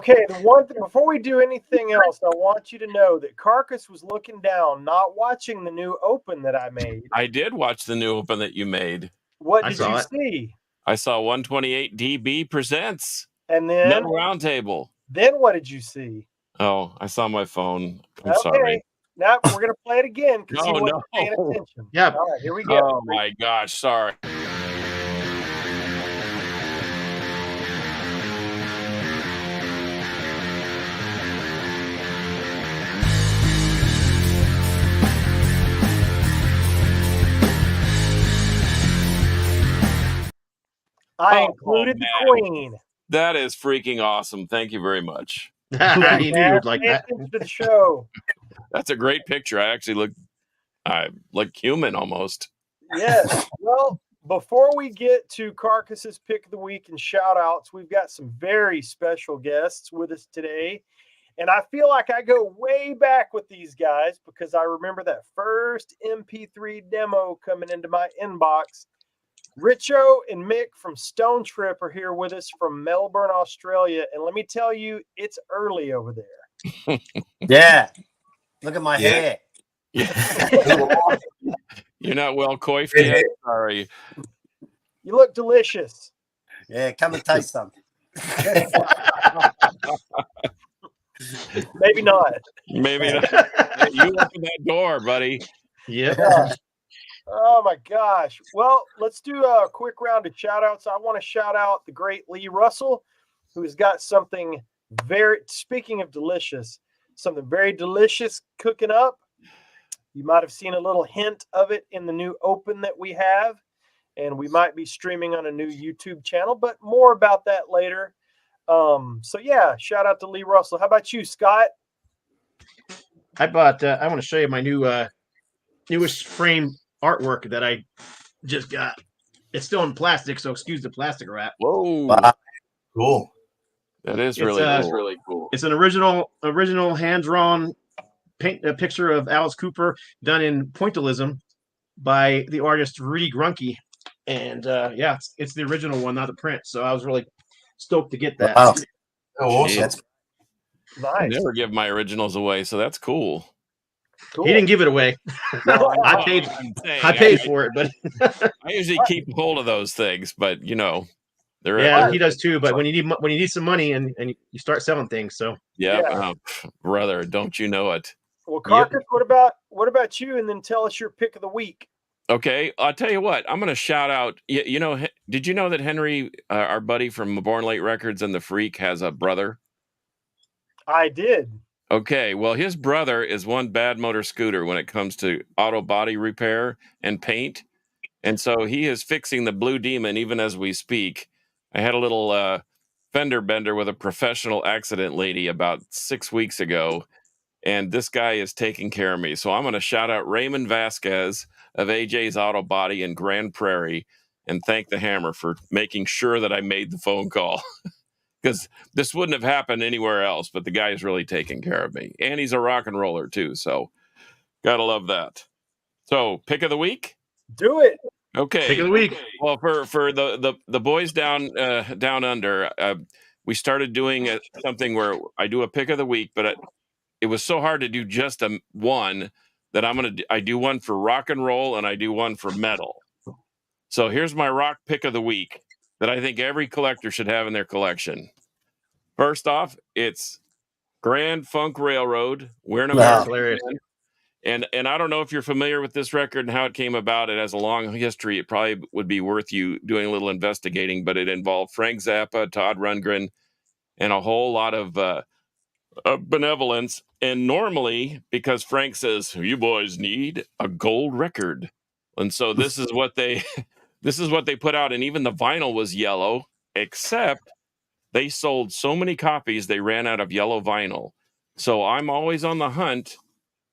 Okay, the one thing before we do anything else, I want you to know that Carcass was looking down, not watching the new open that I made. I did watch the new open that you made. What did you see? I saw 128 DB Presents. And then Metal Roundtable. Then what did you see? Oh, I saw my phone. I'm okay. sorry. Now we're gonna play it again because he wasn't paying No. attention. Yeah. All right, here we go. Oh my gosh, sorry. I included the queen. That is freaking awesome. Thank you very much. You knew you would like that. To the show. That's a great picture. I actually look human almost. Yes. Well, before we get to Carcass's pick of the week and shout outs, we've got some very special guests with us today. And I feel like I go way back with these guys because I remember that first MP3 demo coming into my inbox. Richo and Mick from Stone Trip are here with us from Melbourne, Australia. And let me tell you, it's early over there. Yeah. Look at my hair. You're not well coiffed yet? Sorry. You look delicious. Yeah, come and taste some. Maybe not. Maybe not. You open that door, buddy. Yeah. Oh my gosh. Well, let's do a quick round of shout outs. I want to shout out the great Lee Russell, who's got something speaking of delicious, something very delicious cooking up. You might have seen a little hint of it in the new open that we have, and we might be streaming on a new YouTube channel, but more about that later. So yeah, shout out to Lee Russell. How about you, Scott? I want to show you my newest frame artwork that I just got. It's still in plastic, so excuse the plastic wrap. Whoa. Cool. That is really cool. It's an original hand-drawn picture of Alice Cooper done in pointillism by the artist Rudy Grunke. And yeah, it's the original one, not the print. So I was really stoked to get that. Wow. Oh, awesome. Nice. I never give my originals away, so that's cool. He didn't give it away. No, I paid for it, but I usually keep hold of those things. But you know, he does too. But when you need some money and you start selling things, so brother, don't you know it? Well, Carcass, what about you? And then tell us your pick of the week. Okay, I'll tell you what. I'm going to shout out. You know, did you know that Henry, our buddy from Born Late Records and the Freak, has a brother? I did. Okay, well, his brother is one bad motor scooter when it comes to auto body repair and paint. And so he is fixing the Blue Demon even as we speak. I had a little fender bender with a professional accident lady about 6 weeks ago, and this guy is taking care of me. So I'm going to shout out Raymond Vasquez of AJ's Auto Body in Grand Prairie and thank the Hammer for making sure that I made the phone call. Because this wouldn't have happened anywhere else, but the guy is really taking care of me. And he's a rock and roller, too, so gotta love that. So, pick of the week? Do it. Okay. Pick of the week. Well, for the boys down under, we started doing something where I do a pick of the week, but it was so hard to do just one that I do one for rock and roll and I do one for metal. So here's my rock pick of the week that I think every collector should have in their collection. First off, it's Grand Funk Railroad. We're an American band. And I don't know if you're familiar with this record and how it came about. It has a long history. It probably would be worth you doing a little investigating, but it involved Frank Zappa, Todd Rundgren, and a whole lot of benevolence. And normally, because Frank says, you boys need a gold record. And so this is what they put out. And even the vinyl was yellow, except they sold so many copies, they ran out of yellow vinyl. So I'm always on the hunt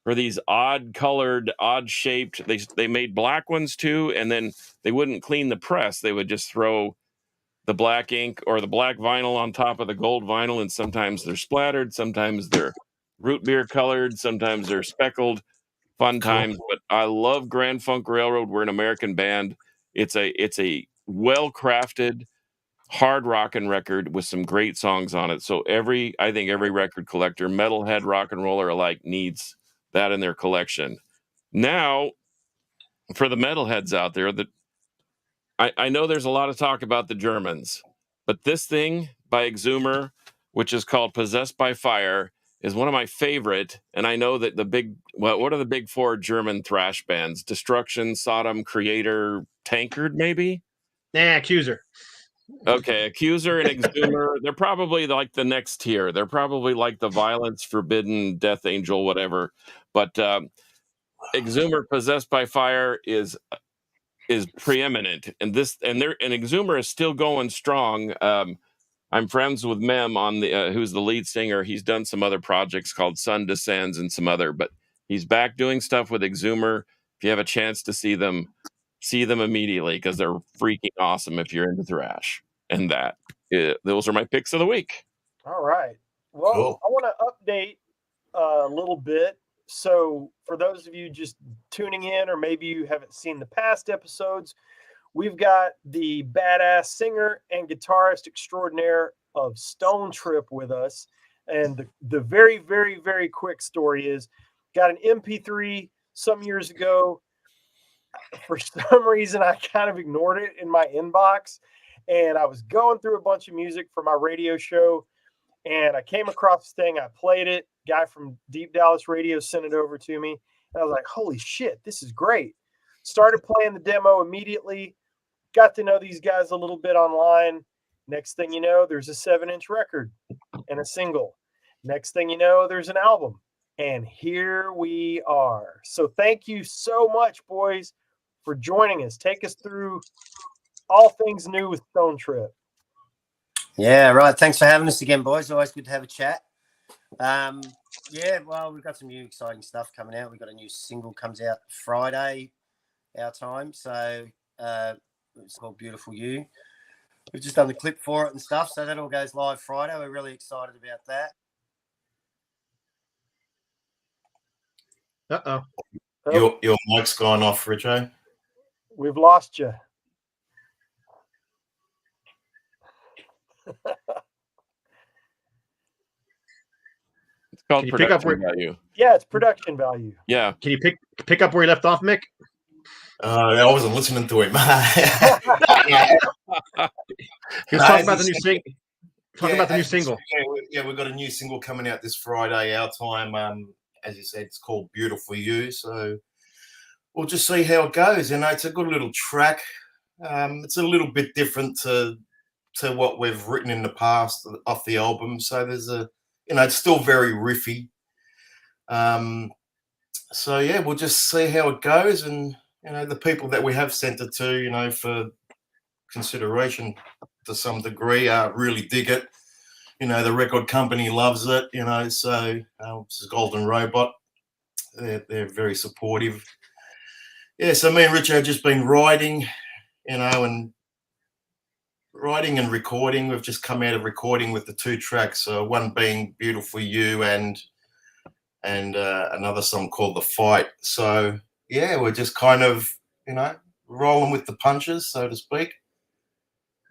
for these odd colored, odd shaped. They made black ones too, and then they wouldn't clean the press. They would just throw the black ink or the black vinyl on top of the gold vinyl, and sometimes they're splattered, sometimes they're root beer colored, sometimes they're speckled. Fun times. But I love Grand Funk Railroad. We're an American band. It's a well-crafted, hard rockin' record with some great songs on it. So I think every record collector, metalhead, rock and roller alike, needs that in their collection. Now, for the metalheads out there, I know there's a lot of talk about the Germans, but this thing by Exhumer, which is called Possessed by Fire, is one of my favorite. And I know that what are the big four German thrash bands? Destruction, Sodom, Creator, Tankard, maybe? Accuser. Okay, Accuser and Exhumer, they're probably like the next tier. They're probably like the Violence, Forbidden, Death Angel, whatever. But Exhumer Possessed by Fire is preeminent, and Exhumer is still going strong. I'm friends with Mem on the who's the lead singer. He's done some other projects called Sun Descends and some other, but he's back doing stuff with Exhumer. If you have a chance to see them immediately because they're freaking awesome if you're into thrash. And those are my picks of the week. All right. Well, Cool. I want to update a little bit. So for those of you just tuning in, or maybe you haven't seen the past episodes, we've got the badass singer and guitarist extraordinaire of Stone Trip with us. And the very, very, very quick story is, got an MP3 some years ago. For some reason, I kind of ignored it in my inbox. And I was going through a bunch of music for my radio show. And I came across this thing. I played it. Guy from Deep Dallas Radio sent it over to me. And I was like, holy shit, this is great. Started playing the demo immediately. Got to know these guys a little bit online. Next thing you know, there's a 7-inch record and a single. Next thing you know, there's an album. And here we are. So thank you so much, boys, for joining us. Take us through all things new with Stone Trip. Yeah, right. Thanks for having us again, boys. Always good to have a chat. Yeah, well, we've got some new exciting stuff coming out. We've got a new single comes out Friday, our time. So it's called Beautiful You. We've just done the clip for it and stuff. So that all goes live Friday. We're really excited about that. Uh-oh. Your mic's gone off, Richo. We've lost you. It's called Can you pick up production value. Yeah, it's production value. Yeah. Can you pick up where you left off, Mick? I wasn't listening to him. He was talking about the new single. Talking about the new single. Yeah, we've got a new single coming out this Friday, our time. As you said, it's called Beautiful You. So we'll just see how it goes. It's a good little track. It's a little bit different to what we've written in the past off the album. So there's it's still very riffy. So yeah, we'll just see how it goes, and the people that we have sent it to, for consideration to some degree, really dig it. The record company loves it. So this is Golden Robot. They're very supportive. Yeah, so me and Richard have just been writing, and writing and recording. We've just come out of recording with the 2 tracks. One being Beautiful You and another song called The Fight. So yeah, we're just kind of, rolling with the punches, so to speak.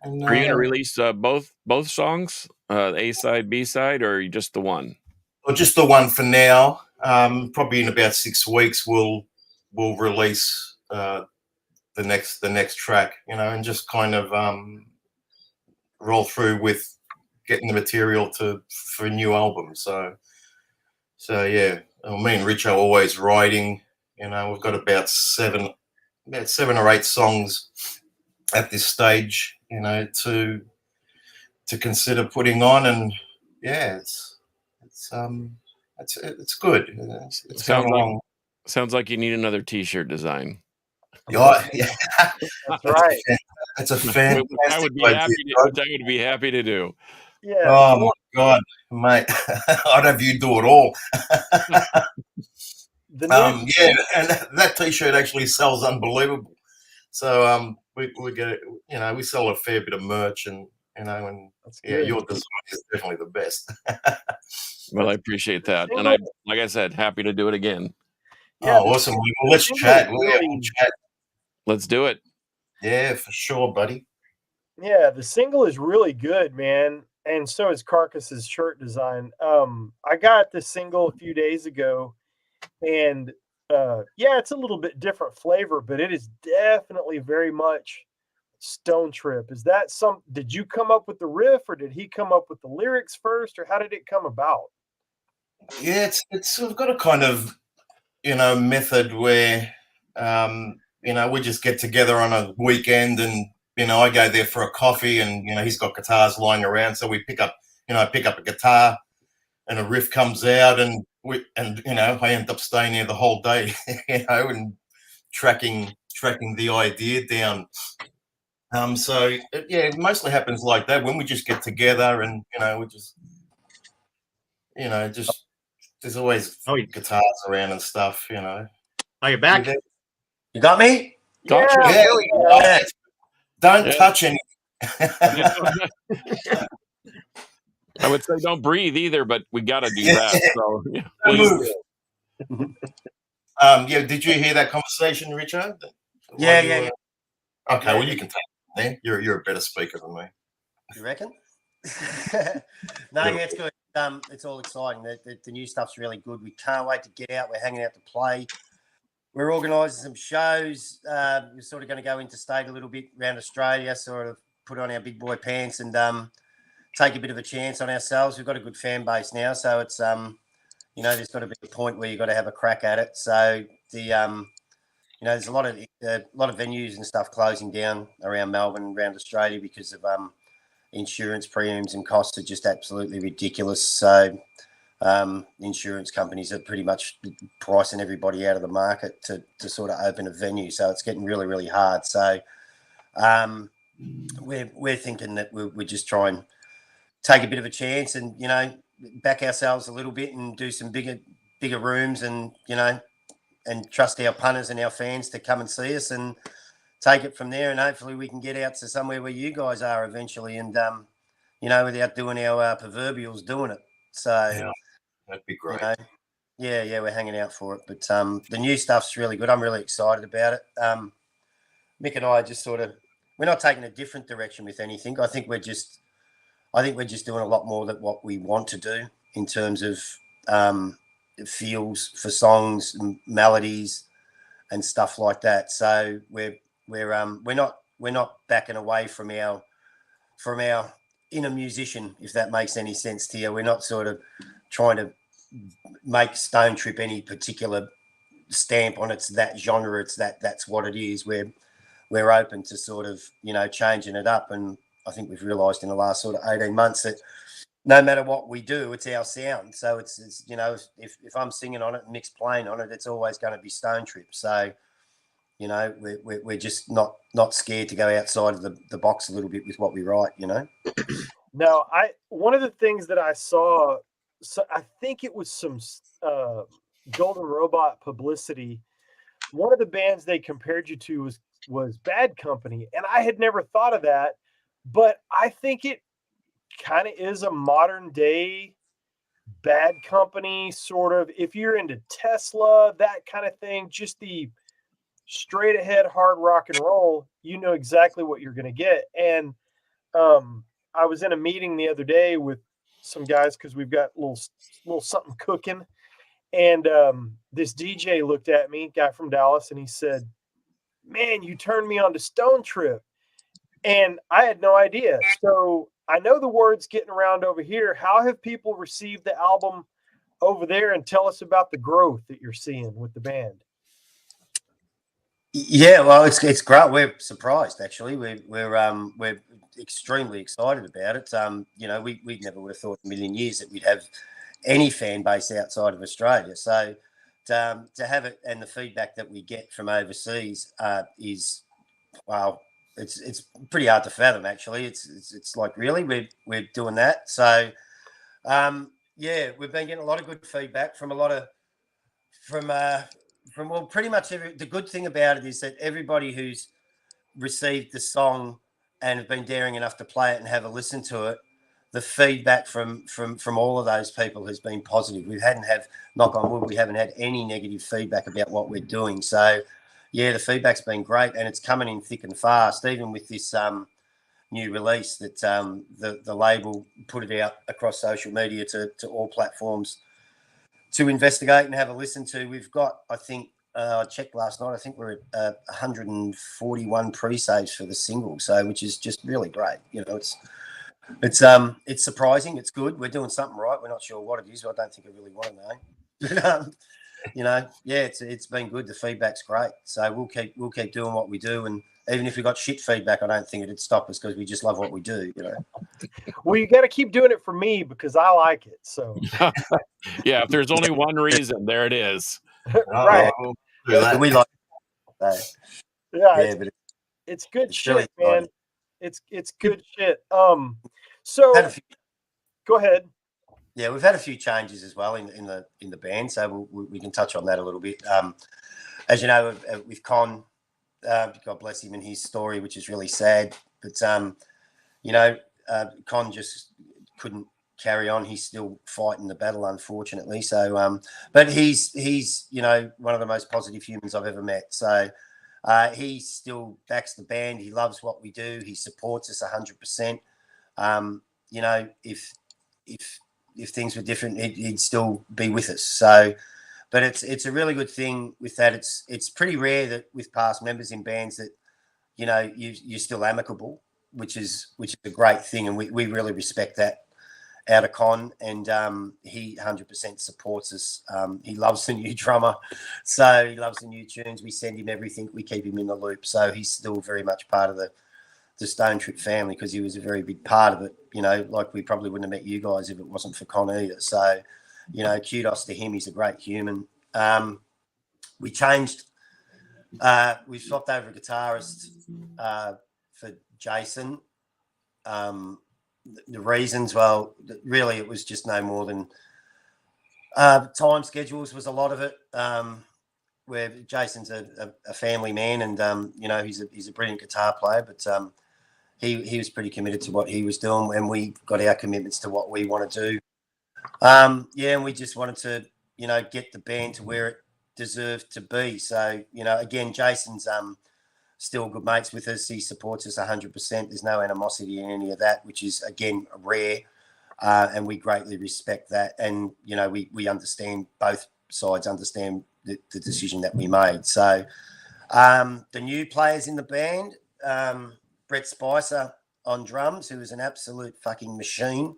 And, Are you going to release both songs, A side, B side, or just the one? Well, just the one for now. Probably in about 6 weeks, we'll release the next track, and just kind of roll through with getting the material for a new album. So yeah, me and Rich are always writing. We've got about 7 or 8 songs at this stage, to consider putting on, and yeah, it's good. It's coming along. Sounds like you need another T-shirt design. Yeah, That's right. That's a fantastic I would be happy to do. Yeah. Oh my God, mate! I'd have you do it all. Yeah, and that T-shirt actually sells unbelievable. So we get we sell a fair bit of merch, and your design is definitely the best. Well, I appreciate that, and like I said, happy to do it again. Yeah, awesome. Well, let's chat. We'll chat. Let's do it. Yeah, for sure, buddy. Yeah, the single is really good, man. And so is Carcass's shirt design. I got the single a few days ago, and yeah, it's a little bit different flavor, but it is definitely very much Stone Trip. Is that some did you come up with the riff, or did he come up with the lyrics first, or how did it come about? Yeah, it's sort of got a kind of, method where, we just get together on a weekend, and I go there for a coffee, and he's got guitars lying around, so we pick up a guitar, and a riff comes out, and I end up staying there the whole day, and tracking the idea down. Yeah, it mostly happens like that when we just get together, and we just there's always Oh, guitars around and stuff. you're back. You You got me? Gotcha. Yeah, Yeah, there we go. Yeah. don't Yeah. touch any. I would say don't breathe either, but we got to do that. So yeah, Don't please. move. Yeah, did you hear that conversation, Richard? Yeah, While you yeah, were- Okay, Yeah. well, you can take it there. You're a better speaker than me. You reckon? No, yeah, it's good. It's all exciting. The new stuff's really good. We can't wait to get out. We're hanging out to play. We're organising some shows. We're sort of going to go interstate a little bit around Australia, sort of put on our big boy pants and take a bit of a chance on ourselves. We've got a good fan base now, so it's there's got to be a point where you've got to have a crack at it. So there's a lot of venues and stuff closing down around Melbourne, around Australia because of insurance premiums and costs are just absolutely ridiculous. So insurance companies are pretty much pricing everybody out of the market to sort of open a venue. So it's getting really, really hard. So we're thinking that we're just try and take a bit of a chance and, back ourselves a little bit and do some bigger rooms and, and trust our punters and our fans to come and see us and take it from there. And hopefully we can get out to somewhere where you guys are eventually and, without doing our proverbials doing it. So, Yeah, that'd be great. yeah, we're hanging out for it. But the new stuff's really good. I'm really excited about it. Mick and I just we're not taking a different direction with anything. I think we're just doing a lot more than what we want to do in terms of feels for songs, and melodies, and stuff like that. So we're not backing away from our inner musician, if that makes any sense to you. We're not sort of trying to make Stone Trip any particular stamp on it's that genre. It's that's what it is. We're open to sort of changing it up, and I think we've realised in the last sort of 18 months that no matter what we do, it's our sound. So it's if I'm singing on it and Mick's playing on it, it's always going to be Stone Trip. So we're just not scared to go outside of the box a little bit with what we write. Now, one of the things that I saw, so I think it was some Golden Robot publicity. One of the bands they compared you to was Bad Company, and I had never thought of that, but I think it kind of is a modern day Bad Company sort of. If you're into Tesla, that kind of thing, just the straight ahead hard rock and roll, you know exactly what you're going to get. And I was in a meeting the other day with some guys because we've got a little something cooking. And this DJ looked at me, guy from Dallas, and he said, "Man, you turned me on to Stone Trip." And I had no idea. So I know the word's getting around over here. How have people received the album over there? And tell us about the growth that you're seeing with the band. Yeah, well, it's great. We're surprised actually. We're extremely excited about it. We never would have thought in a million years that we'd have any fan base outside of Australia. So to have it and the feedback that we get from overseas is, well, it's pretty hard to fathom actually. It's like, really we're doing that. So yeah, we've been getting a lot of good feedback from well, pretty much the good thing about it is that everybody who's received the song and have been daring enough to play it and have a listen to it, the feedback from all of those people has been positive. We knock on wood, we haven't had any negative feedback about what we're doing. So yeah, the feedback's been great and it's coming in thick and fast, even with this new release that the label put it out across social media to all platforms to investigate and have a listen to. We've got, I think, I checked last night, I think we're at 141 pre-saves for the single, so which is just really great. You know, it's surprising. It's good. We're doing something right. We're not sure what it is. I don't think I really want to know. But, you know, yeah, it's been good. The feedback's great. So we'll keep doing what we do, and even if we got shit feedback, I don't think it'd stop us because we just love what we do. You know. Well, you got to keep doing it for me because I like it. So Yeah, if there's only one reason, there it is. right. Oh, do that. We like. So, Yeah, yeah, but it's good it's shit, really man. exciting. It's good shit. So had a few, go ahead. yeah, we've had a few changes as well in the band, so we can touch on that a little bit. As you know, with Con, God bless him and his story, which is really sad. But you know, Con just couldn't carry on. He's still fighting the battle, unfortunately. So, but he's you know, one of the most positive humans I've ever met. So he still backs the band. He loves what we do. He supports us 100%. You know, if things were different, he'd still be with us. So, but it's a really good thing with that. It's pretty rare that with past members in bands that, you know, you're still amicable, which is a great thing, and we really respect that out of Con. And he 100% supports us. He loves the new drummer, so he loves the new tunes. We send him everything. We keep him in the loop, so he's still very much part of the Stone Trip family because he was a very big part of it. You know, like we probably wouldn't have met you guys if it wasn't for Con either. So, you know, kudos to him. He's a great human. We changed. We swapped over a guitarist for Jason. The reasons, well, really, it was just no more than time schedules was a lot of it. Where Jason's a family man, and you know, he's a brilliant guitar player, but he was pretty committed to what he was doing, and we got our commitments to what we want to do. Yeah, and we just wanted to, you know, get the band to where it deserved to be. So, you know, again, Jason's still good mates with us. He supports us 100%. There's no animosity in any of that, which is, again, rare, and we greatly respect that. And, you know, we understand, both sides understand the decision that we made. So the new players in the band, Brett Spicer on drums, who is an absolute fucking machine.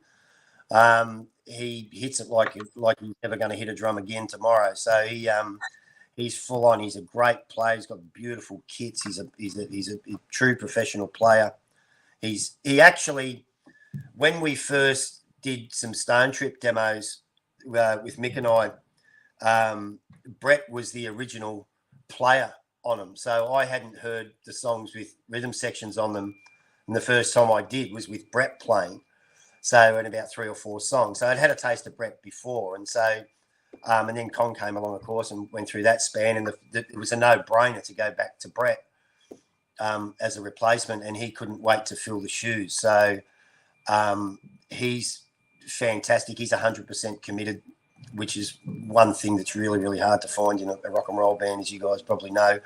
He hits it like he's never going to hit a drum again tomorrow. So he's full on. He's a great player. He's got beautiful kits. He's a true professional player. He actually, when we first did some Stone Trip demos with Mick and I, Brett was the original player on them. So I hadn't heard the songs with rhythm sections on them. And the first time I did was with Brett playing. So in about 3 or 4 songs. So I'd had a taste of Brett before. And so, and then Con came along, of course, and went through that span. And it was a no-brainer to go back to Brett as a replacement. And he couldn't wait to fill the shoes. So he's fantastic. He's 100% committed, which is one thing that's really, really hard to find in a rock and roll band, as you guys probably know.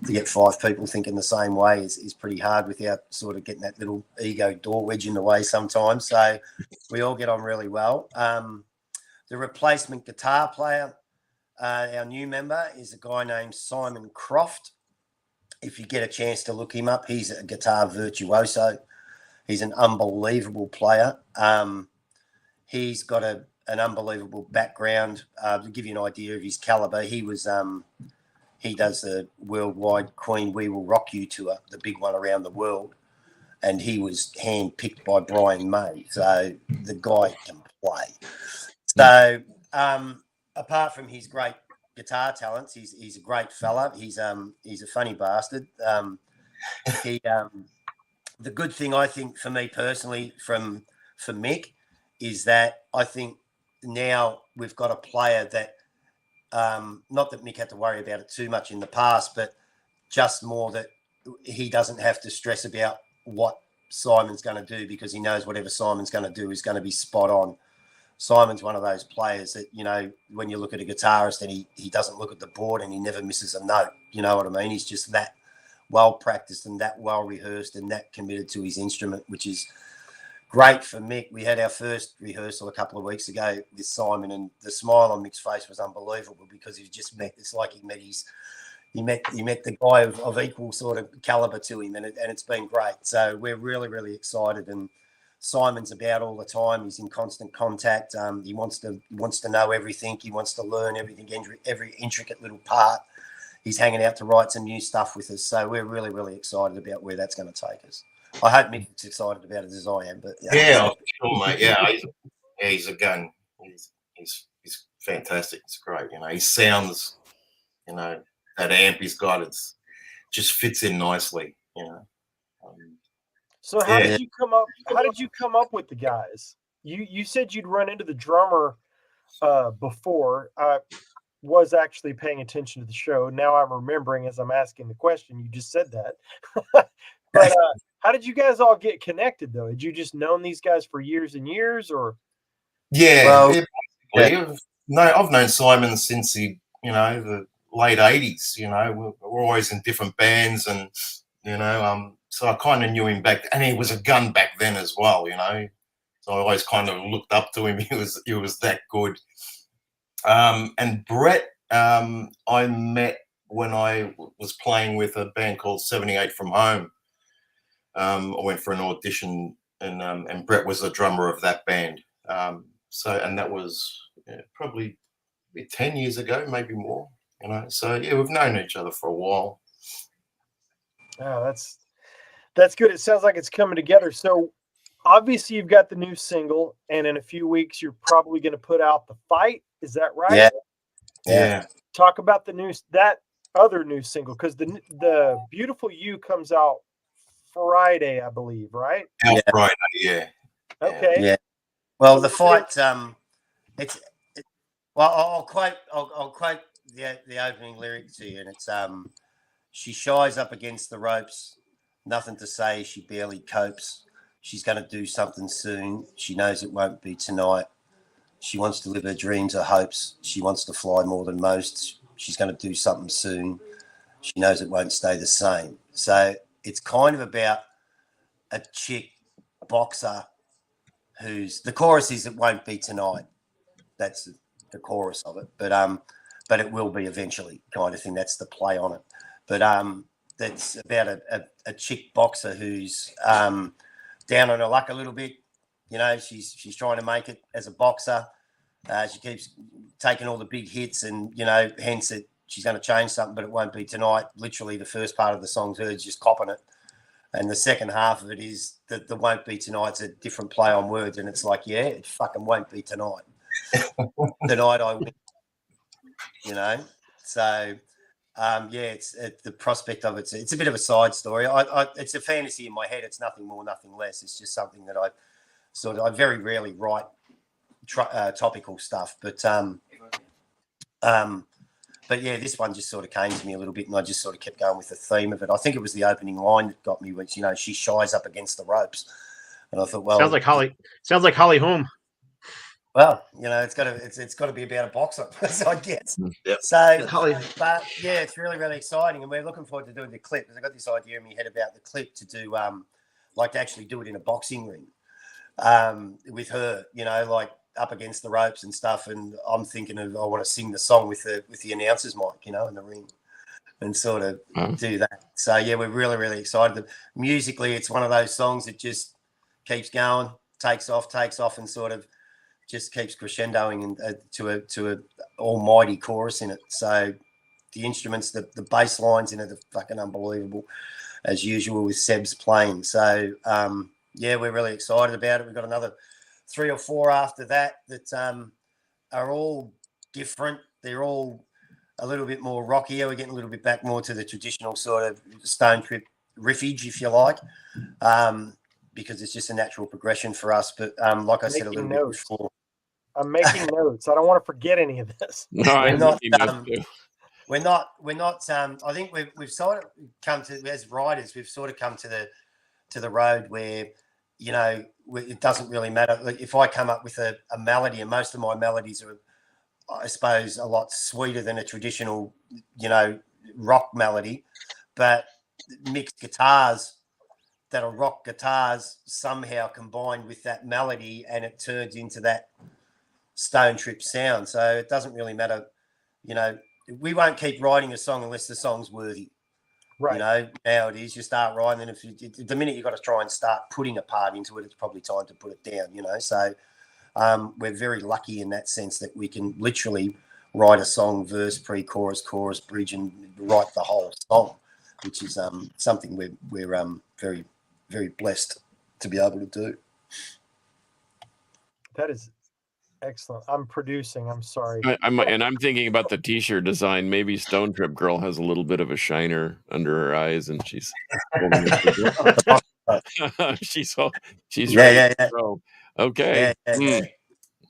To get 5 people thinking the same way is pretty hard without sort of getting that little ego door wedge in the way sometimes. So we all get on really well. The replacement guitar player, our new member, is a guy named Simon Croft. If you get a chance to look him up, he's a guitar virtuoso. He's an unbelievable player. He's got an unbelievable background. To give you an idea of his caliber, he does the worldwide Queen We Will Rock You tour, the big one around the world. And he was handpicked by Brian May. So the guy can play. So apart from his great guitar talents, he's a great fella. He's a funny bastard. The good thing, I think, for me personally for Mick is that I think now we've got a player that, not that Mick had to worry about it too much in the past, but just more that he doesn't have to stress about what Simon's going to do, because he knows whatever Simon's going to do is going to be spot on. Simon's one of those players that, you know, when you look at a guitarist and he doesn't look at the board and he never misses a note, you know what I mean? He's just that well practiced and that well rehearsed and that committed to his instrument, which is great for Mick. We had our first rehearsal a couple of weeks ago with Simon, and the smile on Mick's face was unbelievable because he just met. It's like he met the guy of equal sort of caliber to him, and it's been great. So we're really, really excited. And Simon's about all the time. He's in constant contact. He wants to know everything. He wants to learn everything, every intricate little part. He's hanging out to write some new stuff with us. So we're really, really excited about where that's going to take us. I hope Mick's excited about it as I am. But Yeah, sure, mate. Yeah, he's a gun. He's fantastic. It's great. You know, he sounds, you know, that amp he's got, it's just fits in nicely. You know. So how did you come up? How did you come up with the guys? You said you'd run into the drummer before. I was actually paying attention to the show. Now I'm remembering as I'm asking the question. You just said that. But how did you guys all get connected, though? Had you just known these guys for years and years, or? Yeah, I've known Simon since the late '80s. You know, we're always in different bands, and so I kind of knew him back, and he was a gun back then as well. You know, so I always kind of looked up to him. He was that good. And Brett, I met when I was playing with a band called 78 from Home. I went for an audition, and Brett was the drummer of that band. And that was probably 10 years ago, maybe more. You know, so yeah, we've known each other for a while. Oh, that's good. It sounds like it's coming together. So obviously you've got the new single, and in a few weeks you're probably going to put out The Fight. Is that right? Yeah. Talk about that other new single, because the Beautiful You comes out Friday, I believe, right? Friday, yeah. Okay. Yeah. Well, The Fight. I'll quote the opening lyric to you, and it's she shies up against the ropes, nothing to say, she barely copes. She's going to do something soon. She knows it won't be tonight. She wants to live her dreams, her hopes. She wants to fly more than most. She's going to do something soon. She knows it won't stay the same. So it's kind of about a chick boxer the chorus is "It won't be tonight." That's the chorus of it, but it will be eventually, kind of thing. That's the play on it. But that's about a chick boxer who's down on her luck a little bit. You know, she's trying to make it as a boxer. She keeps taking all the big hits, and hence she's going to change something, but it won't be tonight. Literally, the first part of the song's her just copping it, and the second half of it is that the "won't be tonight's" a different play on words, and it's like, yeah, it fucking won't be tonight. Tonight I win. You know, so it's the prospect of it's a bit of a side story. It's a fantasy in my head. It's nothing more, nothing less. It's just something that I very rarely write topical stuff, but yeah, this one just sort of came to me a little bit, and I just sort of kept going with the theme of it. I think it was the opening line that got me, which she shies up against the ropes, and I thought, well, sounds like Holly Holm. Well, it's got to be about a boxer, I guess. Yep. So, but yeah, it's really, really exciting, and we're looking forward to doing the clip. Because I got this idea in my head about the clip to do, to actually do it in a boxing ring, with her, like up against the ropes and stuff. And I'm thinking I want to sing the song with the announcer's mic, in the ring, and sort of do that. So yeah, we're really, really excited. Musically, it's one of those songs that just keeps going, takes off, and sort of just keeps crescendoing to a almighty chorus in it. So the instruments, the bass lines in it are fucking unbelievable, as usual with Seb's playing. So yeah, we're really excited about it. We've got another 3 or 4 after that are all different. They're all a little bit more rockier. We're getting a little bit back more to the traditional sort of Stone Trip riffage, if you like, because it's just a natural progression for us. But like I said a little bit before, I'm making notes. I don't want to forget any of this. No, we're not. I think we've sort of come to, as writers, we've sort of come to the road where it doesn't really matter. Like if I come up with a melody, and most of my melodies are, I suppose, a lot sweeter than a traditional, rock melody, but mixed guitars that are rock guitars somehow combined with that melody, and it turns into that Stone Trip sound. So it doesn't really matter, you know. We won't keep writing a song unless the song's worthy. Right. You know, nowadays you start writing, and if the minute you've got to try and start putting a part into it, it's probably time to put it down, you know. So we're very lucky in that sense that we can literally write a song, verse, pre-chorus, chorus, bridge, and write the whole song, which is something we're very, very blessed to be able to do. That is excellent. I'm producing. I'm sorry. I'm thinking about the T-shirt design. Maybe Stone Trip Girl has a little bit of a shiner under her eyes, and she's she's ready to go. Okay.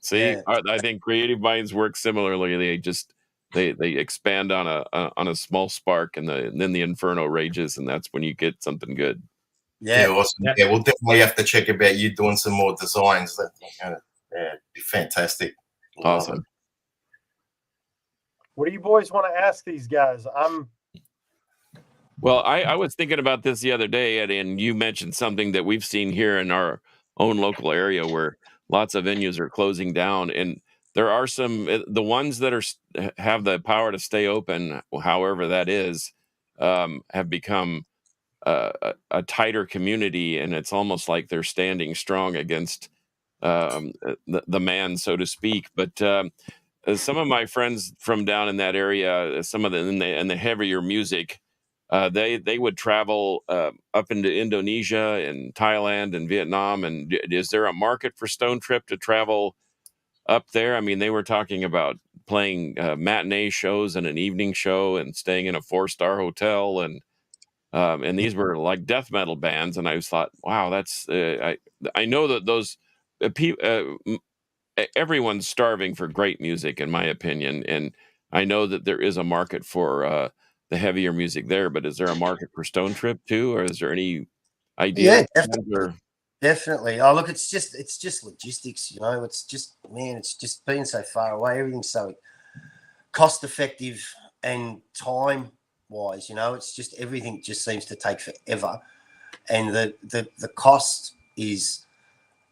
See, I think creative minds work similarly. They expand on a small spark, and then the inferno rages, and that's when you get something good. Yeah, awesome. Yeah, we'll definitely have to check about you doing some more designs. That be fantastic. Awesome. What do you boys want to ask these guys? Well, I was thinking about this the other day, and you mentioned something that we've seen here in our own local area where lots of venues are closing down, and there are the ones that have the power to stay open, however that is, have become a tighter community, and it's almost like they're standing strong against the man, so to speak. But some of my friends from down in that area, some of in the heavier music, they would travel up into Indonesia and Thailand and Vietnam. And is there a market for Stone Trip to travel up there? I mean, they were talking about playing matinee shows and an evening show and staying in a 4-star hotel, and these were like death metal bands. And I just thought, wow, that's I know that those everyone's starving for great music, in my opinion, and I know that there is a market for the heavier music there. But is there a market for Stone Trip too, or is there any idea? Yeah, definitely. Definitely. Oh, look, it's just logistics, you know. It's just, man, it's just being so far away. Everything's so cost effective and time wise, you know. It's just everything just seems to take forever, and the cost is,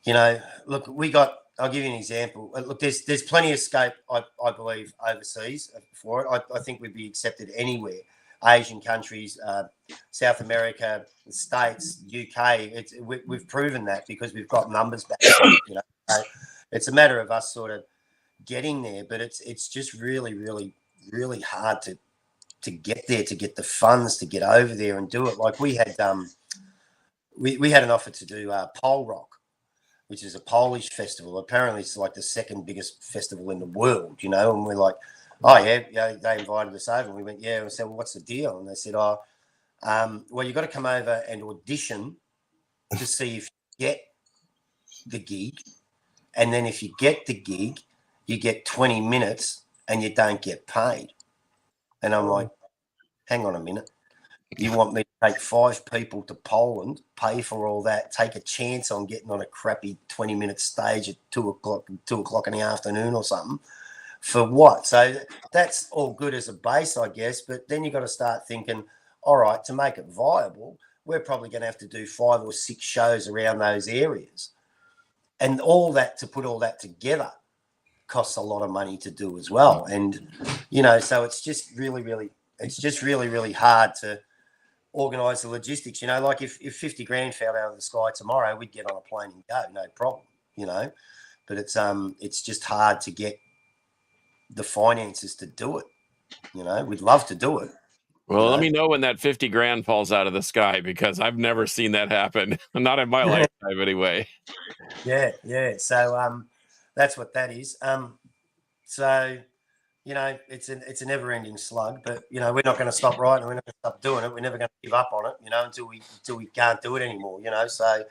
you know. Look, I'll give you an example. Look, there's plenty of scope, I believe, overseas for it. I think we'd be accepted anywhere. Asian countries, South America, the States, UK. We've proven that because we've got numbers back. You know, so it's a matter of us sort of getting there. But it's just really, really, really hard to get there, to get the funds to get over there and do it. Like we had we had an offer to do Pole Rock, which is a Polish festival. Apparently, it's like the second biggest festival in the world, you know. And we're like, oh, yeah, they invited us over. And we went, yeah. And we said, well, what's the deal? And they said, well, you've got to come over and audition to see if you get the gig. And then if you get the gig, you get 20 minutes and you don't get paid. And I'm like, hang on a minute. You want me to take 5 people to Poland, pay for all that, take a chance on getting on a crappy 20-minute stage at 2 o'clock in the afternoon or something? For what? So that's all good as a base, I guess. But then you've got to start thinking, all right, to make it viable, we're probably going to have to do 5 or 6 shows around those areas. And all that, to put all that together, costs a lot of money to do as well. And, you know, so it's just really, really hard to organise the logistics. You know, like if 50 grand fell out of the sky tomorrow, we'd get on a plane and go, no problem, you know. But it's just hard to get the finances to do it. You know, we'd love to do it. Well, let me know when that 50 grand falls out of the sky, because I've never seen that happen. Not in my lifetime anyway. Yeah. So that's what that is. So, you know, it's a never-ending slug, but, you know, we're not going to stop writing. We're not going to stop doing it. We're never going to give up on it, you know, until we can't do it anymore, you know. So,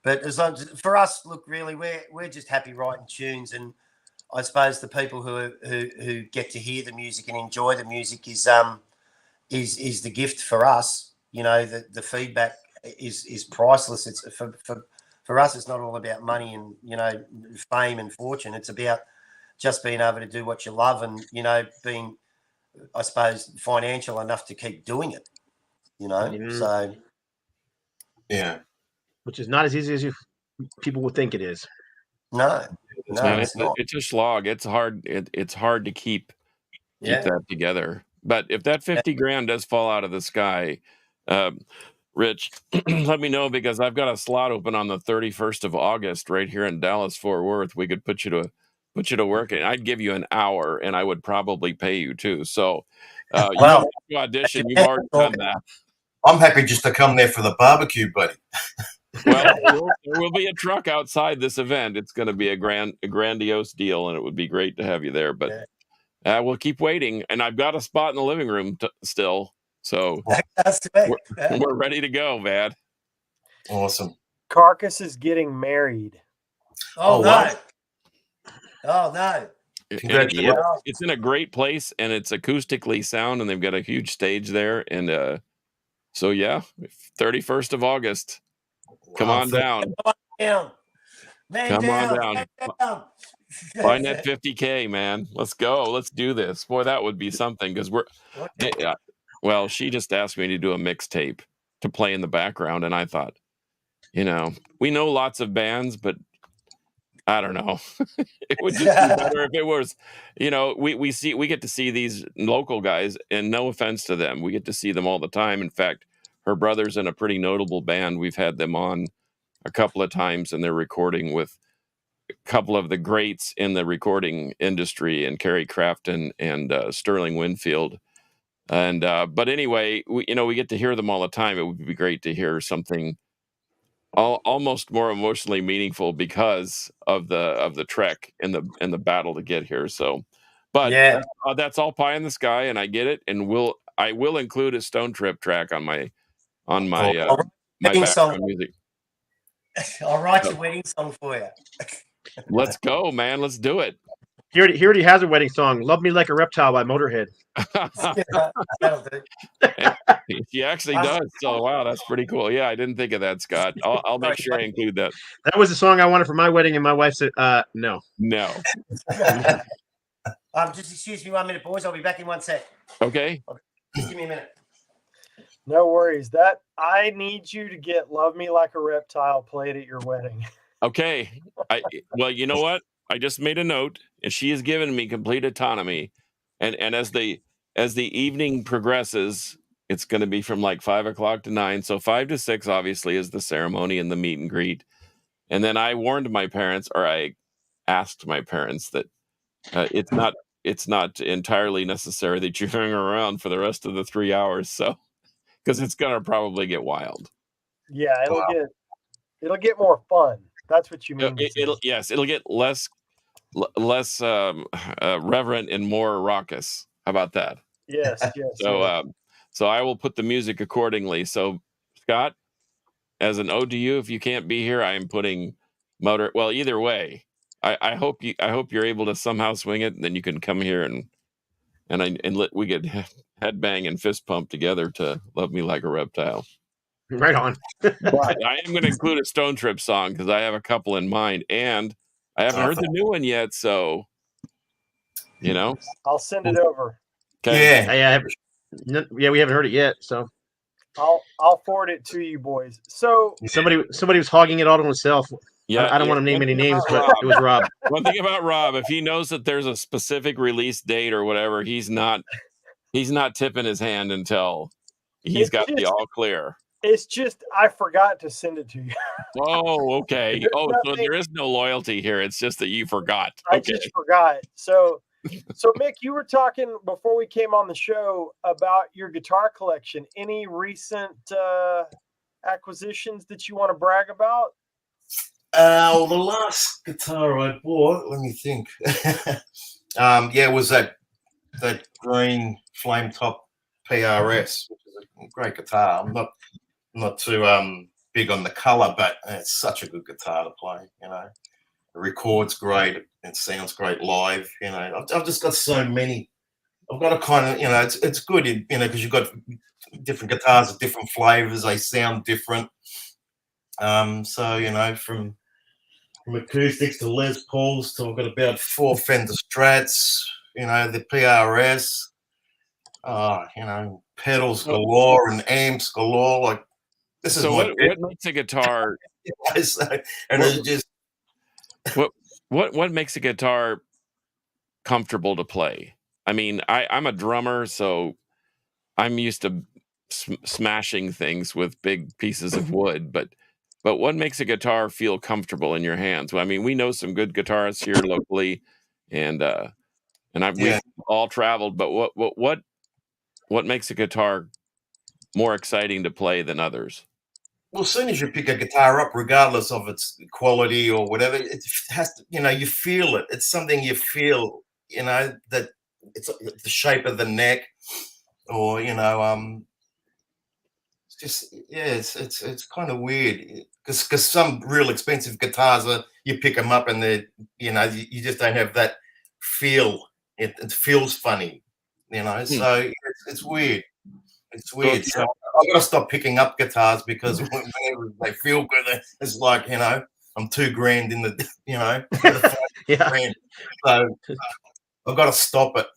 but as long as, for us, look, really, we're just happy writing tunes, and I suppose the people who get to hear the music and enjoy the music is the gift for us. You know, the feedback is priceless. It's for us, it's not all about money and, you know, fame and fortune. It's about just being able to do what you love and, you know, being, I suppose, financial enough to keep doing it. you know. Mhm. So Yeah. Which is not as easy as people would think it is. no, Man, it's not. it's a slog. It's hard. It's hard to keep Yeah, that together. But if that 50 grand does fall out of the sky, um, Rich, let me know, because I've got a slot open on the 31st of August right here in Dallas Fort Worth. We could put you to work, and I'd give you an hour, and I would probably pay you too. So you Well, don't have to audition. You've already done that. I'm happy just to come there for the barbecue, buddy. Well, there will be a truck outside this event. It's going to be a grandiose deal, and it would be great to have you there. But we'll keep waiting, and I've got a spot in the living room still, so that's sweet. we're ready to go, man. Awesome. Carcass is getting married. Oh, Oh, no. wow. Oh no. And Congratulations. it's in a great place, and it's acoustically sound, and they've got a huge stage there, and so yeah, 31st of August. Come Wow, on down. Down. Man Come on down. down. Man down. Find that 50K, man. Let's go. Let's do this. Boy, that would be something, because well, she just asked me to do a mixtape to play in the background, and I thought, we know lots of bands, but I don't know. It would just be better if it was, we get to see these local guys, and no offense to them, we get to see them all the time. In fact, her brother's in a pretty notable band. We've had them on a couple of times, and they're recording with a couple of the greats in the recording industry, and Kerry Crafton and Sterling Winfield. And but anyway, we get to hear them all the time. It would be great to hear something almost more emotionally meaningful because of the trek and the battle to get here. So, but that's all pie in the sky, and I get it. And I will include a Stone Trip track on my my background music. I'll write your wedding song for you. Let's go, man. Let's do it. He already has a wedding song, "Love Me Like a Reptile" by Motorhead. That'll do. She actually does. So wow, that's pretty cool. Yeah, I didn't think of that, Scott. I'll make sure I include that. That was the song I wanted for my wedding, and my wife said, "No." No. Just excuse me 1 minute, boys. I'll be back in 1 sec. Okay. Just give me a minute. No worries. That I need you to get "Love Me Like a Reptile" played at your wedding. Okay. Well, you know what? I just made a note, and she has given me complete autonomy. And as the evening progresses, it's going to be from like 5 o'clock to 9. So 5 to 6, obviously, is the ceremony and the meet and greet. And then I warned my parents, or I asked my parents, that it's not entirely necessary that you hang around for the rest of the 3 hours. So, because it's going to probably get wild. Yeah, it'll get more fun. That's what you mean. It'll get less reverent and more raucous. How about that? Yes. So I will put the music accordingly. So Scott, as an ode to you, if you can't be here, I am putting Motor. Well, either way, I hope you're able to somehow swing it, and then you can come here and we could headbang and fist pump together to "Love Me Like a Reptile." Right on. But I am going to include a Stone Trip song, because I have a couple in mind, and I haven't heard the new one yet. So, I'll send it over. Okay. Yeah, we haven't heard it yet. So I'll forward it to you boys. So somebody was hogging it all to himself. Yeah, I don't want to name any names, but it was Rob. One thing about Rob, if he knows that there's a specific release date or whatever, he's not tipping his hand until he's got the all clear. It's just I forgot to send it to you. Oh, okay. Oh, so there is no loyalty here. It's just that you forgot. I just forgot. So Mick, you were talking before we came on the show about your guitar collection. Any recent acquisitions that you want to brag about? Well, the last guitar I bought, let me think. It was that green flame top PRS, which is a great guitar. I'm not too big on the color, but it's such a good guitar to play. The record's great. It sounds great live. I've just got so many. I've got a kind of, it's good, because you've got different guitars of different flavors. They sound different. So from acoustics to Les Pauls to I've got about 4 Fender Strats. The PRS. pedals galore and amps galore. Like this is So my what makes a guitar? and it's just What makes a guitar comfortable to play? I mean, I'm a drummer, so I'm used to smashing things with big pieces of wood, but what makes a guitar feel comfortable in your hands? Well, I mean, we know some good guitarists here locally, and we've all traveled. But what makes a guitar more exciting to play than others? Well, as soon as you pick a guitar up, regardless of its quality or whatever, it has to, you feel it. It's something you feel, that it's the shape of the neck, or it's just it's kind of weird because some real expensive guitars you pick them up and they you just don't have that feel. It feels funny, So it's weird. It's weird. So I've got to stop picking up guitars because whenever they feel good, it's like, I'm $2,000 in the, Yeah. grand. So I've got to stop it.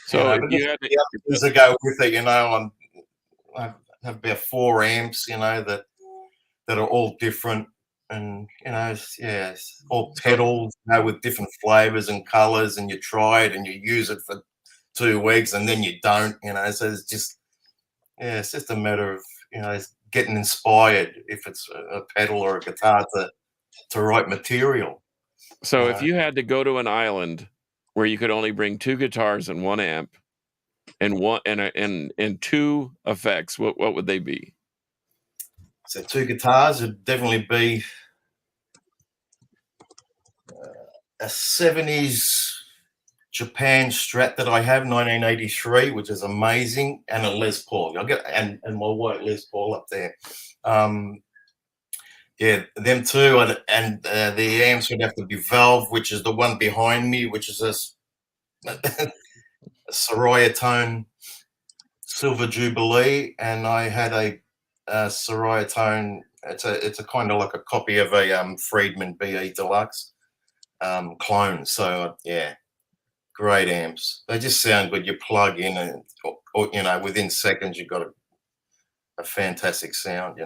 So But you had the other things that go with it, I have about 4 amps, that are all different, and it's all pedals, with different flavors and colors, and you try it and you use it for 2 weeks and then you don't, so it's just a matter of getting inspired if it's a pedal or a guitar to write material. So if you had to go to an island where you could only bring 2 guitars and 1 amp and one and 2 effects, what would they be? So 2 guitars would definitely be a 70s Japan Strat that I have, 1983, which is amazing, and a Les Paul. I'll get and my white Les Paul up there. Them 2, and the amps would have to be Valve, which is the one behind me, which is a Soraya Tone Silver Jubilee, and I had a Soraya Tone. It's a kind of like a copy of a Friedman BE Deluxe clone. So great amps. They just sound good. You plug in and, or within seconds you've got a fantastic sound.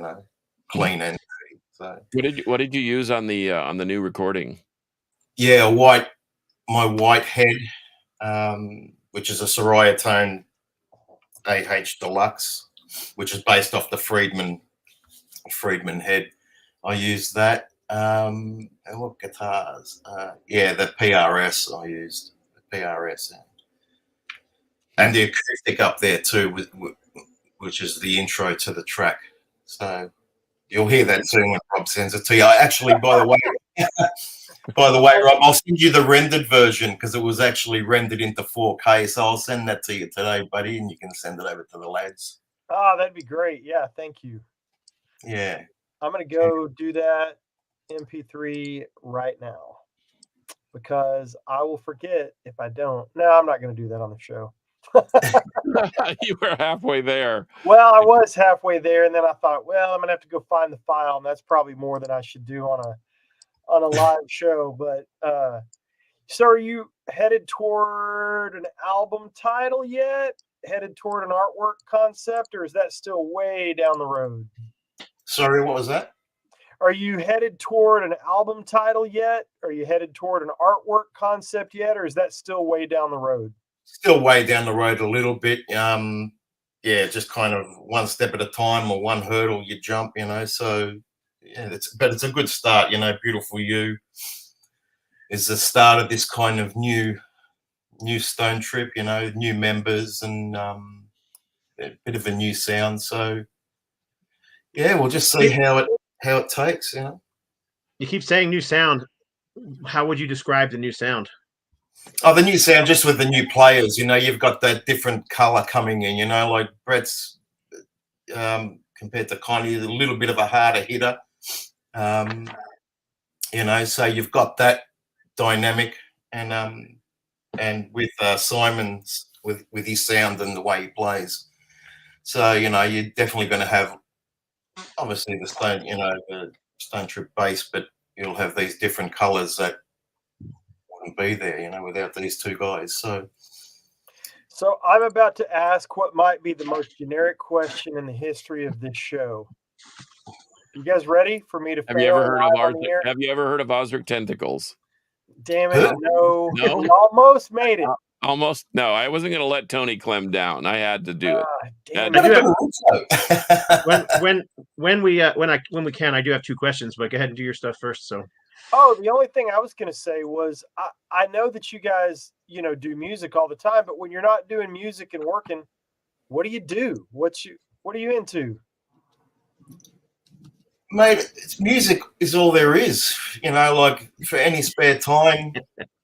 Clean and dirty. So What did you use on the new recording? Yeah, my white head, which is a Soraya Tone AH Deluxe, which is based off the Friedman head. I used that. And what guitars? The PRS I used. The PRS. And the acoustic up there too, which is the intro to the track. So you'll hear that soon when Rob sends it to you. Actually, by the way, Rob, I'll send you the rendered version because it was actually rendered into 4K. So I'll send that to you today, buddy, and you can send it over to the lads. Oh, that'd be great. Yeah, thank you. Yeah. I'm going to go do that MP3 right now because I will forget if I don't. No, I'm not going to do that on the show. You were halfway there. Well, I was halfway there, and then I thought, well, I'm going to have to go find the file, and that's probably more than I should do on a live show. But so are you headed toward an album title yet? Headed toward an artwork concept, or is that still way down the road? Sorry, what was that? Are you headed toward an album title yet? Are you headed toward an artwork concept yet, or is that still way down the road? Still way down the road a little bit. Just kind of one step at a time, or one hurdle you jump, So but it's a good start, Beautiful You is the start of this kind of new Stone Trip, new members and a bit of a new sound. So we'll just see how it takes, You keep saying new sound. How would you describe the new sound? Oh, the new sound, just with the new players, you've got that different color coming in, like Brett's compared to Connie, a little bit of a harder hitter. So you've got that dynamic, and with Simon's with his sound and the way he plays. So you're definitely going to have obviously the Stone Trip bass, but you'll have these different colors that wouldn't be there, without these 2 guys. So So I'm about to ask what might be the most generic question in the history of this show. You guys ready for me to Have you fail ever heard of live on the air? Have you ever heard of Osric Tentacles? Damn it, no. No? We almost made it. Almost. No, I wasn't going to let Tony Clem down. I had to do it. Damn I it. When we can, I do have two questions, but go ahead and do your stuff first. So. Oh, the only thing I was going to say was I know that you guys, do music all the time, but when you're not doing music and working, what do you do? What are you into? Mate, music is all there is, like for any spare time,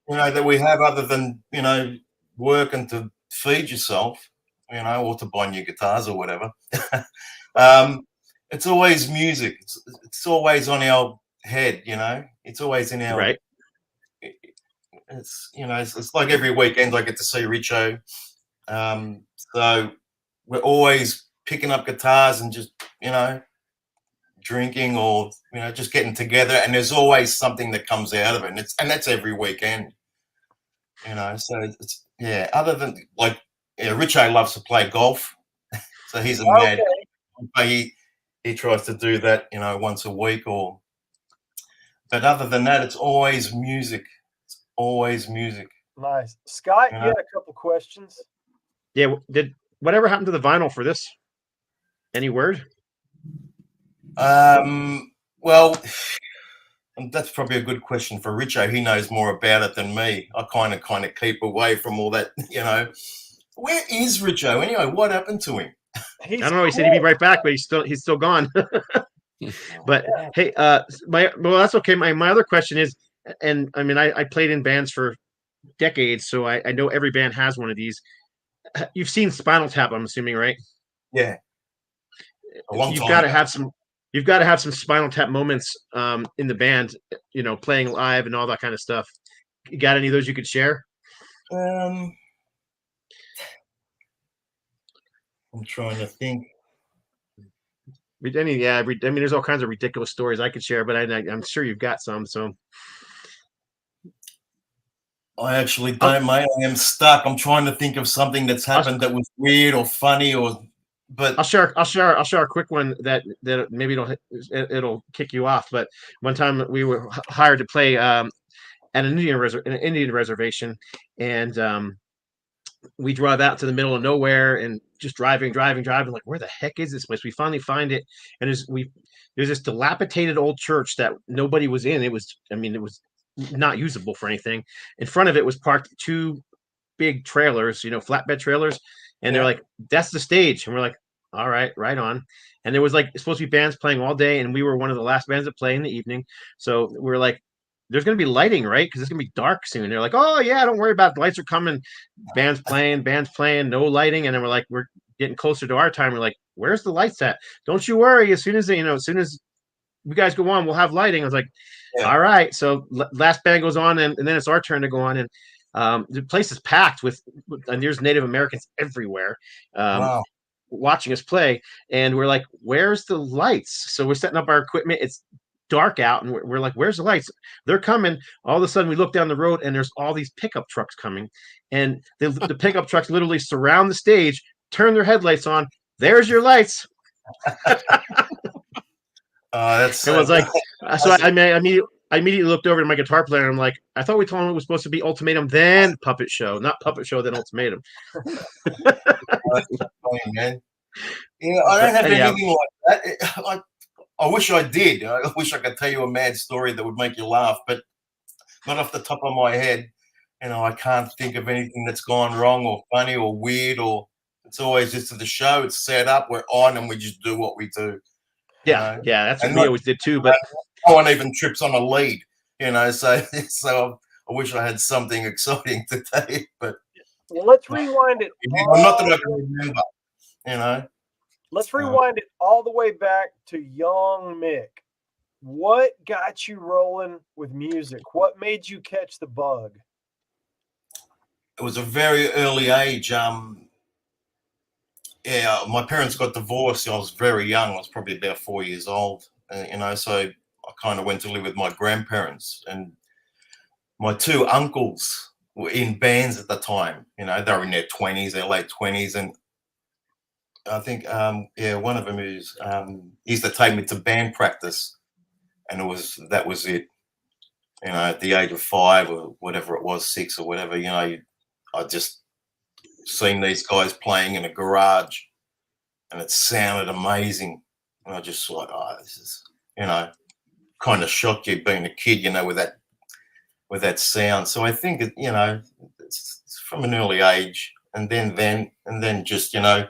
that we have other than, working to feed yourself, or to buy new guitars or whatever. It's always music. It's always on our head, it's always in our, right. It's, it's like every weekend I get to see Richo. So we're always picking up guitars and just, drinking or just getting together, and there's always something that comes out of it, and that's every weekend, so it's other than Richo loves to play golf. So he's a mad, he tries to do that once a week, but other than that, it's always music. Nice. Scott, you had a couple questions. Yeah, did whatever happened to the vinyl for this? Any word? Well, that's probably a good question for Richo. He knows more about it than me. I kind of keep away from all that, Where is Richo anyway? What happened to him? I don't know. He said he'd be right back, but he's still gone. But hey, that's okay. My other question is, and I mean, I played in bands for decades, so I know every band has one of these. You've seen Spinal Tap, I'm assuming, right? Yeah. You've got to have some Spinal Tap moments in the band, playing live and all that kind of stuff. You got any of those you could share? I'm trying to think. I mean, there's all kinds of ridiculous stories I could share, but I'm sure you've got some. So I actually don't, mate. I am stuck. I'm trying to think of something that's happened that was weird or funny, but I'll share a quick one that maybe it'll kick you off. But one time we were hired to play at an Indian reservation, and we drive out to the middle of nowhere and just driving, like, where the heck is this place? We finally find it, and there's this dilapidated old church that nobody was in. It was not usable for anything. In front of it was parked two big trailers, flatbed trailers, and they're like, that's the stage. And we're like, all right, right on. And there was supposed to be bands playing all day, and we were one of the last bands to play in the evening. So we're like, there's going to be lighting, right? Because it's going to be dark soon. They're like, oh yeah, don't worry about it. The lights are coming. Bands playing, no lighting. And then we're getting closer to our time. We're like, where's the lights at? Don't you worry. As soon as you guys go on, we'll have lighting. I was like, all right. So last band goes on, and then it's our turn to go on. And the place is packed and there's Native Americans everywhere. Wow. Watching us play, and we're like, where's the lights? So we're setting up our equipment. It's dark out, and we're like, where's the lights? They're coming. All of a sudden we look down the road, and there's all these pickup trucks coming, and the pickup trucks literally surround the stage, turn their headlights on. There's your lights. That's it was like, so I immediately looked over to my guitar player, and I'm like, I thought we told him it was supposed to be Ultimatum, then Puppet Show, not Puppet Show, then Ultimatum. Funny, man. I don't have anything like that. I wish I did. I wish I could tell you a mad story that would make you laugh, but not off the top of my head. I can't think of anything that's gone wrong or funny or weird, or it's always just to the show. It's set up, we're on, and we just do what we do. Yeah, that's what we always did too. But no one even trips on a lead, so I wish I had something exciting to tell you, but let's rewind it. Not that I can remember, Let's rewind it all the way back to young Mick. What got you rolling with music? What made you catch the bug? It was a very early age. My parents got divorced. I was very young. I was probably about 4 years old, so I kind of went to live with my grandparents, and my two uncles were in bands at the time. You know, they were in their 20s, their late 20s, and I think one of them is he used to take me to band practice, and that was it. You know, at the age of 5 or whatever it was, 6 or whatever, you know, I just seen these guys playing in a garage, and it sounded amazing. And I just thought, oh, this is, you know, kind of shocked you being a kid, you know, with that sound. So I think it, you know, it's from an early age, and then just, you know,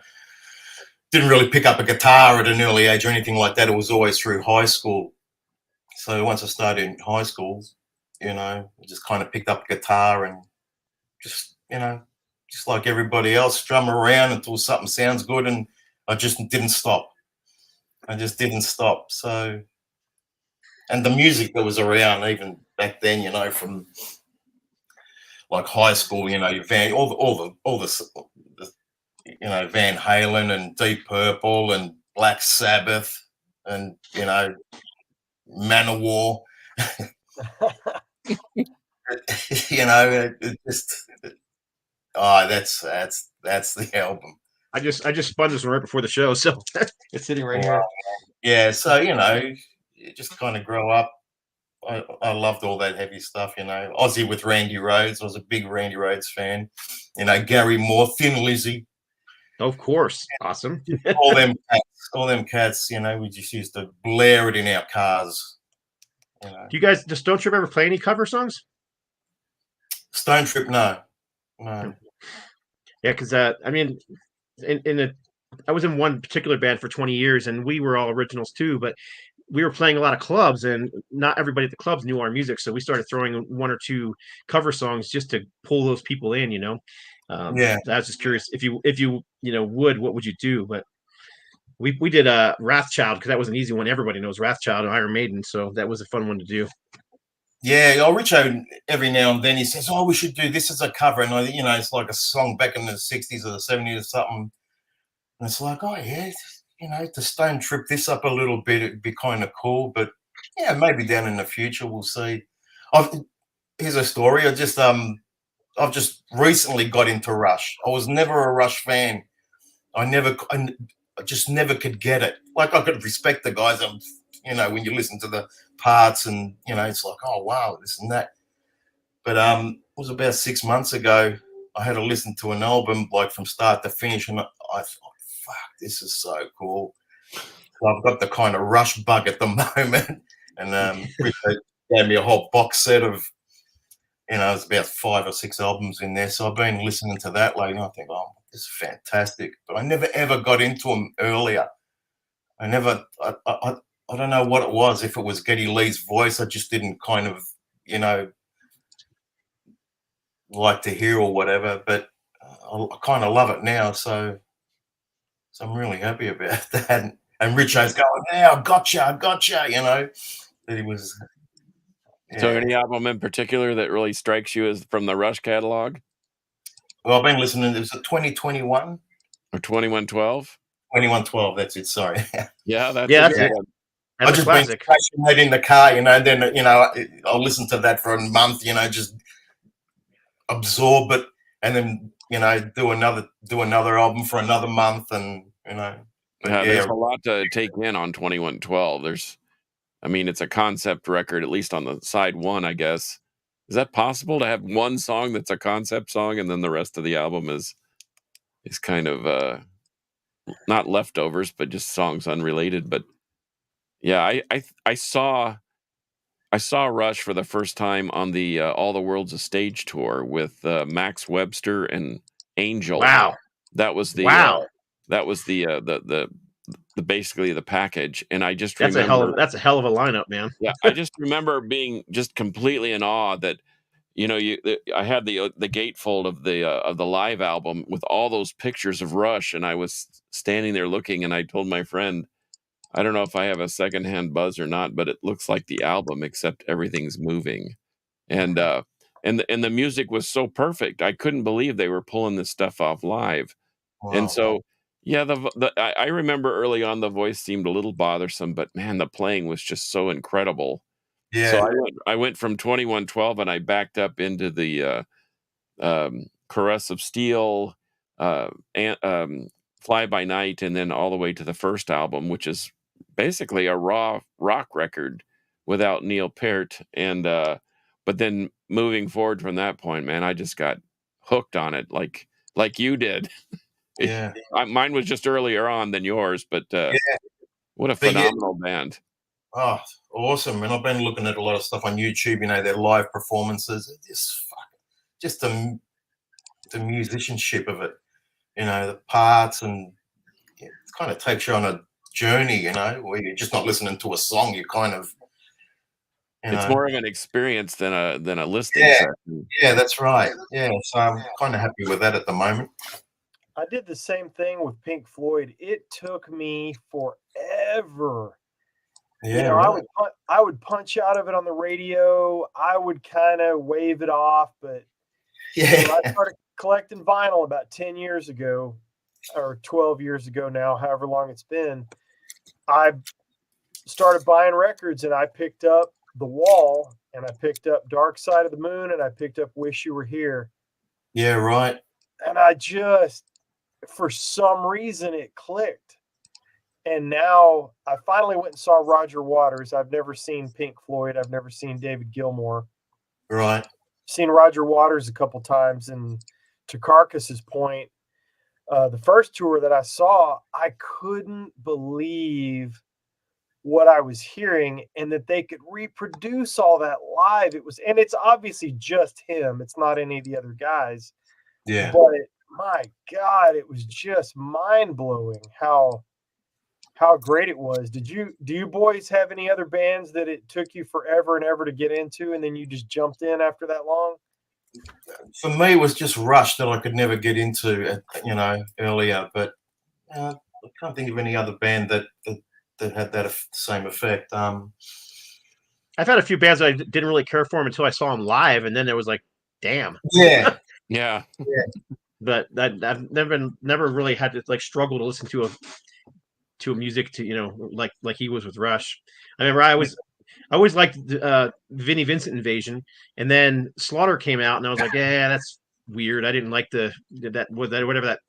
didn't really pick up a guitar at an early age or anything like that. It was always through high school. So once I started in high school, you know, I just kind of picked up a guitar and just, you know, just like everybody else, strum around until something sounds good, and I just didn't stop. I just didn't stop. So, and the music that was around even back then, you know, from like high school, you know, all the you know, Van Halen and Deep Purple and Black Sabbath and, you know, Manowar. You know, it just that's the album. I just spun this one right before the show, so it's sitting right here. Yeah, so you know, you just kind of grow up. I loved all that heavy stuff, you know. Ozzy with Randy Rhoads. I was a big Randy Rhoads fan. You know, Gary Moore, Thin Lizzy. Of course, awesome. all them cats. You know, we just used to blare it in our cars. You know. Do you guys just don't you ever play any cover songs? Stone Trip, no. Yeah, because I mean, I was in one particular band for 20 years, and we were all originals too. But we were playing a lot of clubs, and not everybody at the clubs knew our music, so we started throwing 1 or 2 cover songs just to pull those people in. You know, Yeah. I was just curious if you what would you do? But we did Wrathchild, because that was an easy one. Everybody knows Wrathchild and Iron Maiden, so that was a fun one to do. Yeah, Richo, every now and then he says, "Oh, we should do this as a cover," and you know, it's like a song back in the '60s or the '70s or something. And it's like, oh yeah, you know, to Stone Trip this up a little bit, it'd be kind of cool. But yeah, maybe down in the future we'll see. Here's a story. I've just recently got into Rush. I was never a Rush fan. I just never could get it. Like, I could respect the guys. You know, when you listen to the parts, and you know, it's like, oh wow, this and that. But it was about 6 months ago. I had to listen to an album like from start to finish, and I thought, fuck, this is so cool. So I've got the kind of Rush bug at the moment, and Richard gave me a whole box set of, you know, there's about 5 or 6 albums in there. So I've been listening to that lately, and I think, oh, this is fantastic. But I never ever got into them earlier. I don't know what it was. If it was Geddy Lee's voice, I just didn't kind of, you know, like to hear or whatever. But I kind of love it now. So I'm really happy about that. And Richo's going, "Now, gotcha," you know. That he was. Yeah. So, any album in particular that really strikes you as from the Rush catalog? Well, I've been listening. It was 2021 or 2112. 2112. That's it. Sorry. Yeah, that's I've just been crashing that in the car, you know. And then, you know, I'll listen to that for a month, you know, just absorb it, and then, you know, do another album for another month, and you know. There's a lot to take in on 2112. It's a concept record, at least on the side one, I guess. Is that possible, to have one song that's a concept song and then the rest of the album is kind of not leftovers, but just songs unrelated? But yeah, I saw Rush for the first time on the All the World's a Stage tour with Max Webster and Angel. Wow, that was the basically the package. And I just that's a hell of a lineup, man. Yeah, I just remember being just completely in awe that, you know, I had the gatefold of the live album with all those pictures of Rush, and I was standing there looking, and I told my friend, I don't know if I have a secondhand buzz or not, but it looks like the album, except everything's moving. And the music was so perfect. I couldn't believe they were pulling this stuff off live. Wow. And so, yeah, I remember early on the voice seemed a little bothersome, but man, the playing was just so incredible. Yeah. So I went from 2112, and I backed up into the Caress of Steel, and Fly by Night, and then all the way to the first album, which is basically a raw rock record without Neil Peart. And but then moving forward from that point, man, I just got hooked on it, like you did. Yeah. Mine was just earlier on than yours, but what a phenomenal band. Oh, awesome. And I've been looking at a lot of stuff on YouTube, you know, their live performances. Just the musicianship of it, you know, the parts, and it kind of takes you on a journey, you know, where you're just not listening to a song. You kind of, it's more of an experience than a listening session. Yeah, that's right. Yeah, so I'm kind of happy with that at the moment. I did the same thing with Pink Floyd. It took me forever. Yeah, you know, right. I would punch out of it on the radio. I would kind of wave it off, but I started collecting vinyl about 10 years ago, or 12 years ago now, however long it's been. I started buying records, and I picked up The Wall, and I picked up Dark Side of the Moon, and I picked up Wish You Were Here. Yeah, right. And I just, for some reason, it clicked. And now I finally went and saw Roger Waters. I've never seen Pink Floyd. I've never seen David Gilmour. Right. I've seen Roger Waters a couple times. And to Carcass's point, the first tour that I saw, I couldn't believe what I was hearing, and that they could reproduce all that live. And it's obviously just him. It's not any of the other guys. Yeah. But my God, it was just mind blowing how great it was. Do you boys have any other bands that it took you forever and ever to get into, and then you just jumped in after that long? For me, it was just Rush that I could never get into, you know, earlier. But I can't think of any other band that had that same effect. I've had a few bands that I didn't really care for them until I saw them live, and then there was like, damn. Yeah. Yeah. But I've never really had to like struggle to listen to a music to, you know, like he was with Rush. I remember I always liked Vinnie Vincent Invasion, and then Slaughter came out, and I was like, yeah, that's weird. I didn't like whatever that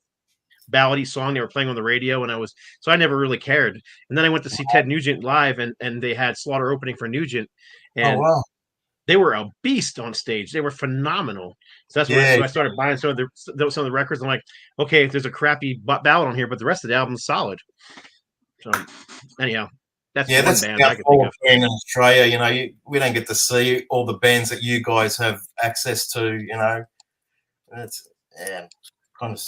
ballady song they were playing on the radio, and I never really cared. And then I went to see Ted Nugent live, and they had Slaughter opening for Nugent, and they were a beast on stage. They were phenomenal. So that's when I started buying some of the records. I'm like, okay, there's a crappy ballad on here, but the rest of the album's solid. So anyhow, that's one band I can think of. In Australia, you know, we don't get to see all the bands that you guys have access to. You know, it's kind of.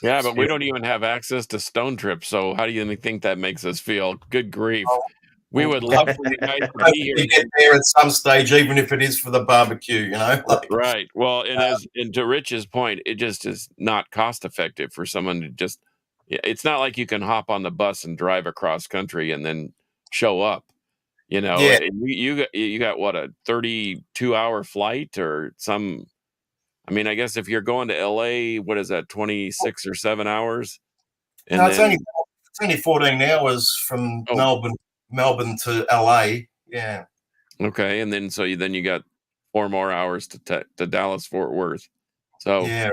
But we don't even have access to Stone Trip. So how do you think that makes us feel? Good grief. We would love for you guys to be here. You get there at some stage, even if it is for the barbecue, you know. Right. Well, and to Rich's point, it just is not cost effective for someone to just. It's not like you can hop on the bus and drive across country and then show up. You know, you got what, a 32-hour flight or some. I mean, I guess if you're going to LA, what is that, 26 or 7 hours? And no, it's only 14 hours from Melbourne to LA. Yeah. Okay, and then you got 4 more hours to Dallas Fort Worth. So yeah.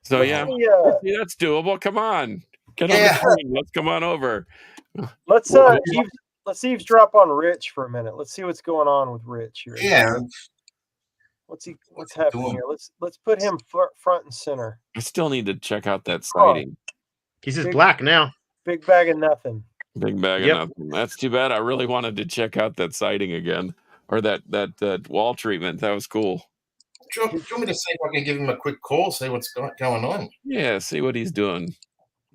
So that's doable. Come on, get on the train. Let's come on over. Let's eavesdrop on Rich for a minute. Let's see what's going on with Rich here. Yeah. What's happening here? Let's put him front and center. I still need to check out that sighting. He's just black now. Big bag of nothing. Big bag of nothing. That's too bad. I really wanted to check out that sighting again, or that wall treatment. That was cool. Do you want me to see if I can give him a quick call, see what's going on? Yeah, see what he's doing.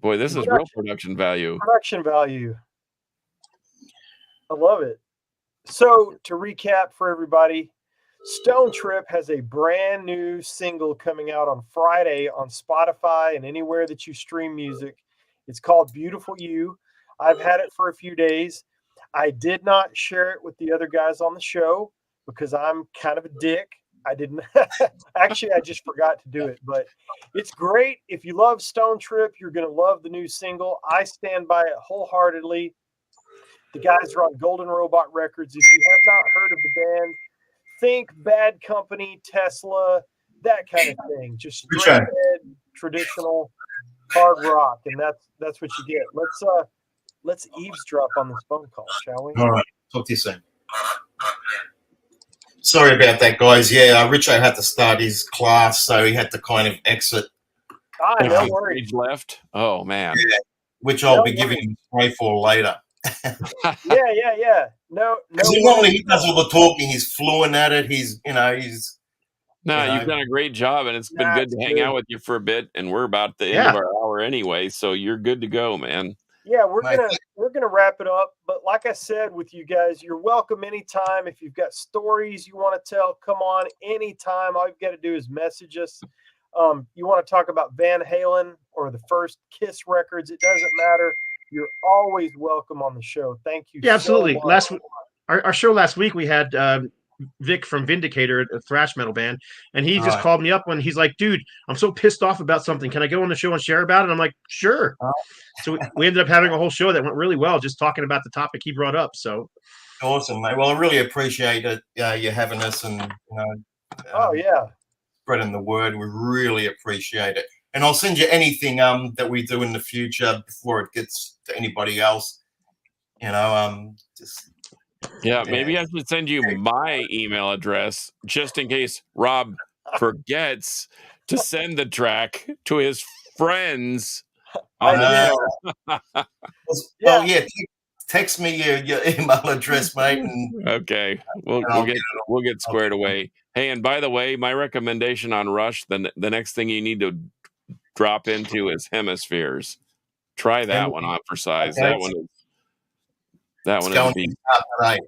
Boy, this is real production value. Production value. I love it. So to recap for everybody, Stone Trip has a brand new single coming out on Friday on Spotify and anywhere that you stream music. It's called Beautiful You. I've had it for a few days. I did not share it with the other guys on the show because I'm kind of a dick. I didn't actually, I just forgot to do it, but it's great. If you love Stone Trip, you're going to love the new single. I stand by it wholeheartedly. The guys are on Golden Robot Records. If you have not heard of the band, think Bad Company, Tesla, that kind of thing. Just straight Okay. ahead, traditional hard rock, and that's what you get. Let's eavesdrop on this phone call, shall we? All right. Talk to you soon. Sorry about that, guys. Yeah, Richo had to start his class, so he had to kind of exit, No 50 worries. page left. Oh man. which I'll No be giving worries. him spray for later. Yeah. No Because worries. normally he does all the talking. He's fluent at it. He's. No, You know. you've done a great job, and it's been good to That's hang good. out with you for a bit. And we're about the end Yeah. of our hour anyway, so you're good to go, man. Yeah, we're Right. gonna wrap it up. But like I said, with you guys, you're welcome anytime. If you've got stories you want to tell, come on anytime. All you've got to do is message us. You want to talk about Van Halen or the first Kiss records? It doesn't matter. You're always welcome on the show. Thank you. Yeah, absolutely. So much. Our show last week, we had Vic from Vindicator, a thrash metal band, and he just Right. called me up when he's like, "Dude, I'm so pissed off about something. Can I go on the show and share about it?" And I'm like, "Sure." Oh. So we ended up having a whole show that went really well, just talking about the topic he brought up. So Awesome, mate. Well, I really appreciate it. You having us and Oh yeah. spreading the word. We really appreciate it. And I'll send you anything that we do in the future before it gets to anybody else. Just Yeah, maybe I should send you my email address just in case Rob forgets to send the track to his friends. On the I show. Oh yeah, text me your email address, mate. And Okay, we'll get squared away. Hey, and by the way, my recommendation on Rush, the next thing you need to drop into is Hemispheres. Try that one on for size. Okay. That it's one going is beat. up today.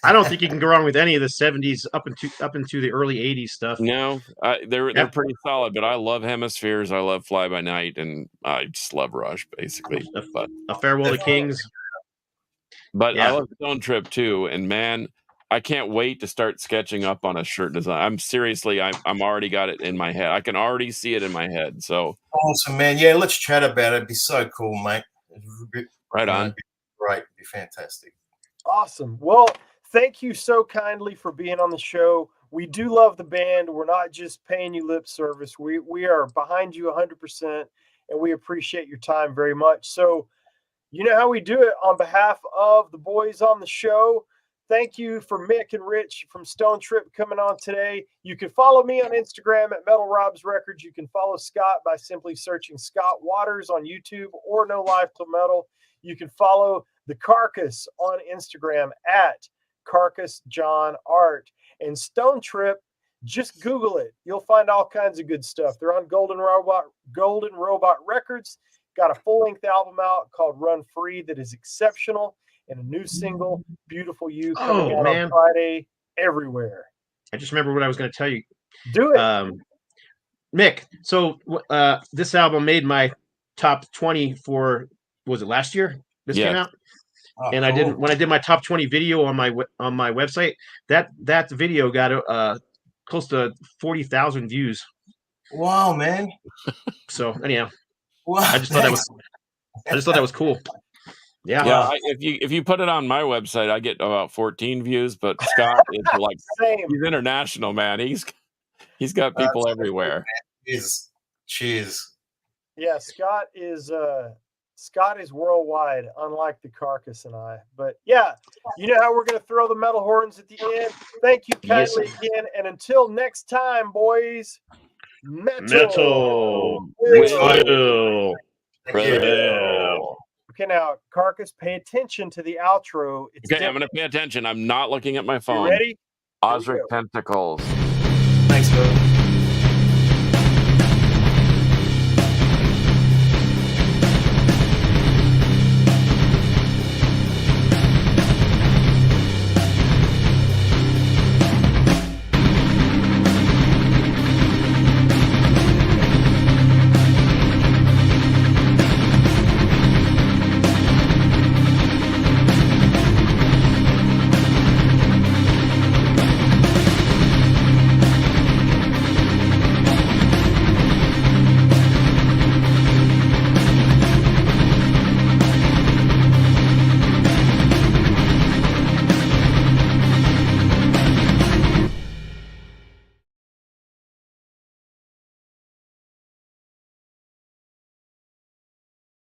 I don't think you can go wrong with any of the '70s up into the early '80s stuff. No, they're Yeah. pretty solid, but I love Hemispheres. I love Fly By Night, and I just love Rush basically. But A Farewell to Kings. I Yeah. love Stone Trip too. And man, I can't wait to start sketching up on a shirt design. I'm already got it in my head. I can already see it in my head. So Awesome, man. Yeah, let's chat about it. It'd be so cool, mate. right on. It'd be great. It'd be fantastic. Awesome. Well, thank you so kindly for being on the show. We do love the band. We're not just paying you lip service. We are behind you 100%, and we appreciate your time very much. So, you know how we do it. On behalf of the boys on the show, thank you for Mick and Rich from Stone Trip coming on today. You can follow me on Instagram at Metal Robs Records. You can follow Scott by simply searching Scott Waters on YouTube or No Life Till Metal. You can follow The Carcass on Instagram at Carcass John Art. And Stone Trip, just Google it. You'll find all kinds of good stuff. They're on Golden Robot Records. Got a full-length album out called Run Free that is exceptional, and a new single, Beautiful You, coming out on Friday everywhere. I just remember what I was going to tell you. Do it. Mick, so this album made my top 20 for, was it last year? This came out? Oh, And cool. when I did my top 20 video on my website, that video got close to 40,000 views. Wow, man. So anyhow, Wow, I just thought that was cool. Yeah. Yeah, if you put it on my website, I get about 14 views. But Scott is like Same. he's international, man. He's got people everywhere. Cheers. Yeah, Scott is worldwide, unlike the Carcass and I. But yeah, you know how we're going to throw the metal horns at the end. Thank you kindly again, and until next time, boys. Metal. Will. Okay, now Carcass, pay attention to the outro. It's Okay, I'm going to pay attention. I'm not looking at my phone. You ready? Osric Tentacles. Thanks, bro.